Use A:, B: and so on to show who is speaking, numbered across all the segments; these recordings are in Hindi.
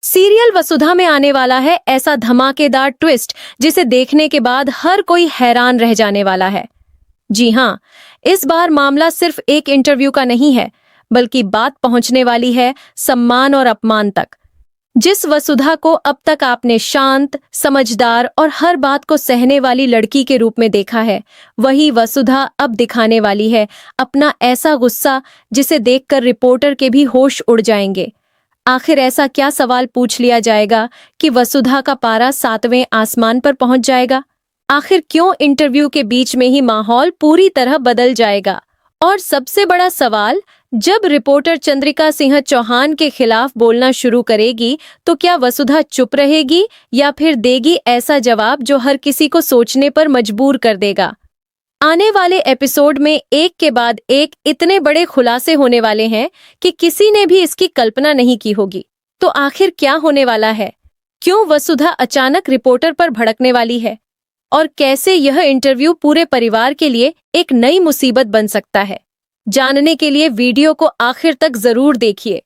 A: सीरियल वसुधा में आने वाला है ऐसा धमाकेदार ट्विस्ट जिसे देखने के बाद हर कोई हैरान रह जाने वाला है। जी हाँ, इस बार मामला सिर्फ एक इंटरव्यू का नहीं है, बल्कि बात पहुंचने वाली है सम्मान और अपमान तक। जिस वसुधा को अब तक आपने शांत, समझदार और हर बात को सहने वाली लड़की के रूप में देखा है, वही वसुधा अब दिखाने वाली है अपना ऐसा गुस्सा जिसे देखकर रिपोर्टर के भी होश उड़ जाएंगे। आखिर ऐसा क्या सवाल पूछ लिया जाएगा कि वसुधा का पारा 7वें आसमान पर पहुंच जाएगा? आखिर क्यों इंटरव्यू के बीच में ही माहौल पूरी तरह बदल जाएगा? और सबसे बड़ा सवाल, जब रिपोर्टर चंद्रिका सिंह चौहान के खिलाफ बोलना शुरू करेगी तो क्या वसुधा चुप रहेगी या फिर देगी ऐसा जवाब जो हर किसी को सोचने पर मजबूर कर देगा? आने वाले एपिसोड में एक के बाद एक इतने बड़े खुलासे होने वाले हैं कि किसी ने भी इसकी कल्पना नहीं की होगी। तो आखिर क्या होने वाला है? क्यों वसुधा अचानक रिपोर्टर पर भड़कने वाली है? और कैसे यह इंटरव्यू पूरे परिवार के लिए एक नई मुसीबत बन सकता है? जानने के लिए वीडियो को आखिर तक जरूर देखिए।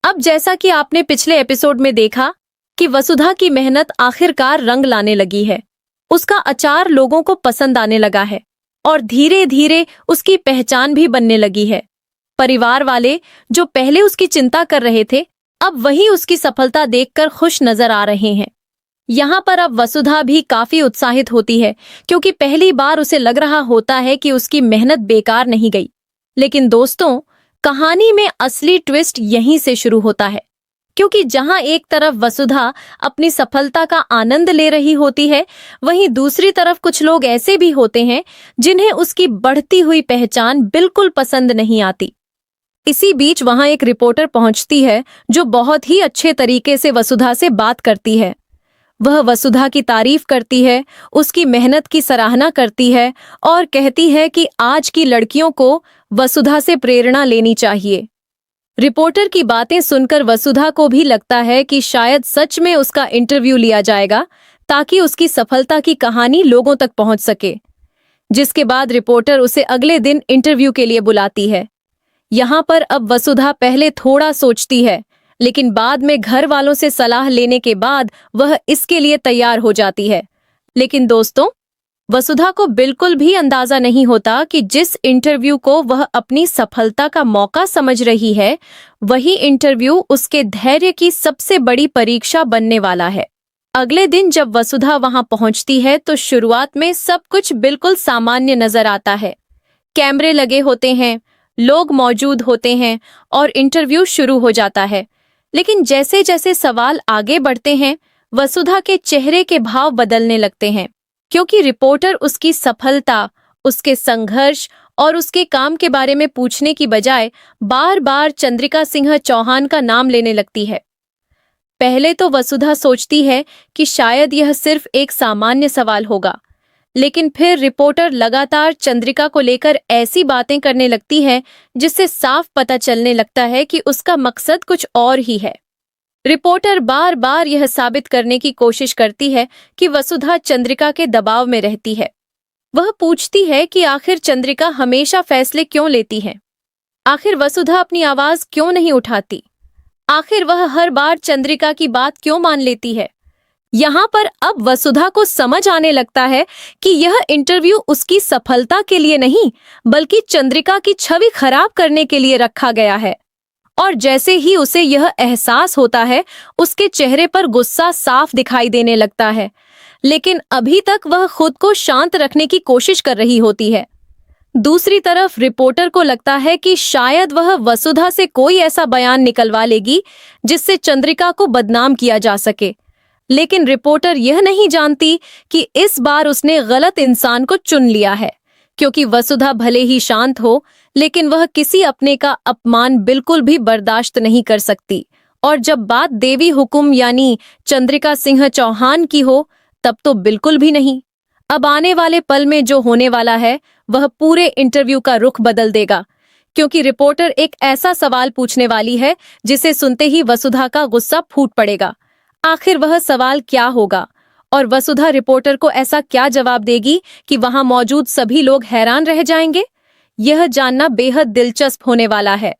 A: अब जैसा कि आपने पिछले एपिसोड में देखा कि वसुधा की मेहनत आखिरकार रंग लाने लगी है, उसका अचार लोगों को पसंद आने लगा है और धीरे धीरे उसकी पहचान भी बनने लगी है। परिवार वाले जो पहले उसकी चिंता कर रहे थे, अब वही उसकी सफलता देखकर खुश नजर आ रहे हैं। यहाँ पर अब वसुधा भी काफी उत्साहित होती है, क्योंकि पहली बार उसे लग रहा होता है कि उसकी मेहनत बेकार नहीं गई। लेकिन दोस्तों, कहानी में असली ट्विस्ट यहीं से शुरू होता है, क्योंकि जहां एक तरफ वसुधा अपनी सफलता का आनंद ले रही होती है, वहीं दूसरी तरफ कुछ लोग ऐसे भी होते हैं जिन्हें उसकी बढ़ती हुई पहचान बिल्कुल पसंद नहीं आती। इसी बीच वहां एक रिपोर्टर पहुंचती है जो बहुत ही अच्छे तरीके से वसुधा से बात करती है। वह वसुधा की तारीफ करती है, उसकी मेहनत की सराहना करती है और कहती है कि आज की लड़कियों को वसुधा से प्रेरणा लेनी चाहिए। रिपोर्टर की बातें सुनकर वसुधा को भी लगता है कि शायद सच में उसका इंटरव्यू लिया जाएगा ताकि उसकी सफलता की कहानी लोगों तक पहुंच सके। जिसके बाद रिपोर्टर उसे अगले दिन इंटरव्यू के लिए बुलाती है। यहाँ पर अब वसुधा पहले थोड़ा सोचती है, लेकिन बाद में घर वालों से सलाह लेने के बाद वह इसके लिए तैयार हो जाती है। लेकिन दोस्तों, वसुधा को बिल्कुल भी अंदाजा नहीं होता कि जिस इंटरव्यू को वह अपनी सफलता का मौका समझ रही है, वही इंटरव्यू उसके धैर्य की सबसे बड़ी परीक्षा बनने वाला है। अगले दिन जब वसुधा वहां पहुंचती है तो शुरुआत में सब कुछ बिल्कुल सामान्य नजर आता है। कैमरे लगे होते हैं, लोग मौजूद होते हैं और इंटरव्यू शुरू हो जाता है। लेकिन जैसे जैसे सवाल आगे बढ़ते हैं, वसुधा के चेहरे के भाव बदलने लगते हैं, क्योंकि रिपोर्टर उसकी सफलता, उसके संघर्ष और उसके काम के बारे में पूछने की बजाय बार बार चंद्रिका सिंह चौहान का नाम लेने लगती है। पहले तो वसुधा सोचती है कि शायद यह सिर्फ एक सामान्य सवाल होगा, लेकिन फिर रिपोर्टर लगातार चंद्रिका को लेकर ऐसी बातें करने लगती है जिससे साफ पता चलने लगता है कि उसका मकसद कुछ और ही है। रिपोर्टर बार बार यह साबित करने की कोशिश करती है कि वसुधा चंद्रिका के दबाव में रहती है। वह पूछती है कि आखिर चंद्रिका हमेशा फैसले क्यों लेती है, आखिर वसुधा अपनी आवाज क्यों नहीं उठाती, आखिर वह हर बार चंद्रिका की बात क्यों मान लेती है। यहाँ पर अब वसुधा को समझ आने लगता है कि यह इंटरव्यू उसकी सफलता के लिए नहीं, बल्कि चंद्रिका की छवि खराब करने के लिए रखा गया है। और जैसे ही उसे यह एहसास होता है, उसके चेहरे पर गुस्सा साफ दिखाई देने लगता है। लेकिन अभी तक वह खुद को शांत रखने की कोशिश कर रही होती है। दूसरी तरफ रिपोर्टर को लगता है कि शायद वह वसुधा से कोई ऐसा बयान निकलवा लेगी जिससे चंद्रिका को बदनाम किया जा सके। लेकिन रिपोर्टर यह नहीं जानती कि इस बार उसने गलत इंसान को चुन लिया है, क्योंकि वसुधा भले ही शांत हो, लेकिन वह किसी अपने का अपमान बिल्कुल भी बर्दाश्त नहीं कर सकती। और जब बात देवी हुकुम यानी चंद्रिका सिंह चौहान की हो, तब तो बिल्कुल भी नहीं। अब आने वाले पल में जो होने वाला है, वह पूरे इंटरव्यू का रुख बदल देगा, क्योंकि रिपोर्टर एक ऐसा सवाल पूछने वाली है जिसे सुनते ही वसुधा का गुस्सा फूट पड़ेगा। आखिर वह सवाल क्या होगा और वसुधा रिपोर्टर को ऐसा क्या जवाब देगी कि वहां मौजूद सभी लोग हैरान रह जाएंगे? यह जानना बेहद दिलचस्प होने वाला है।